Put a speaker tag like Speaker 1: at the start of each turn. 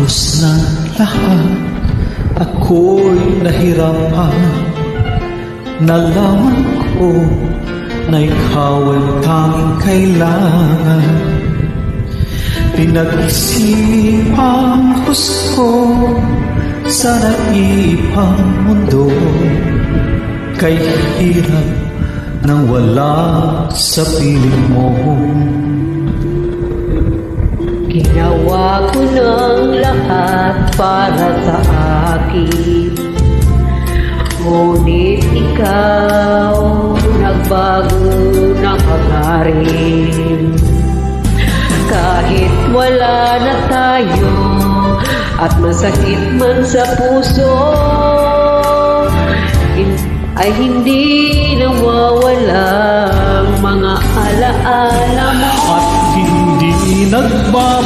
Speaker 1: Matapos na lahat, ako'y nahirapan. Nalaman ko na ikaw ay tanging kailangan. Pinag-isipang gusto sa naipang mundo, kay hirap nang wala sa piling mo.
Speaker 2: Ginawa ko ng lahat para sa akin, ngunit ikaw nagbago ng hangarin. Kahit wala na tayo at masakit man sa puso, ay hindi nawawala ang mga alaala mo.
Speaker 1: At hindi nagbabalik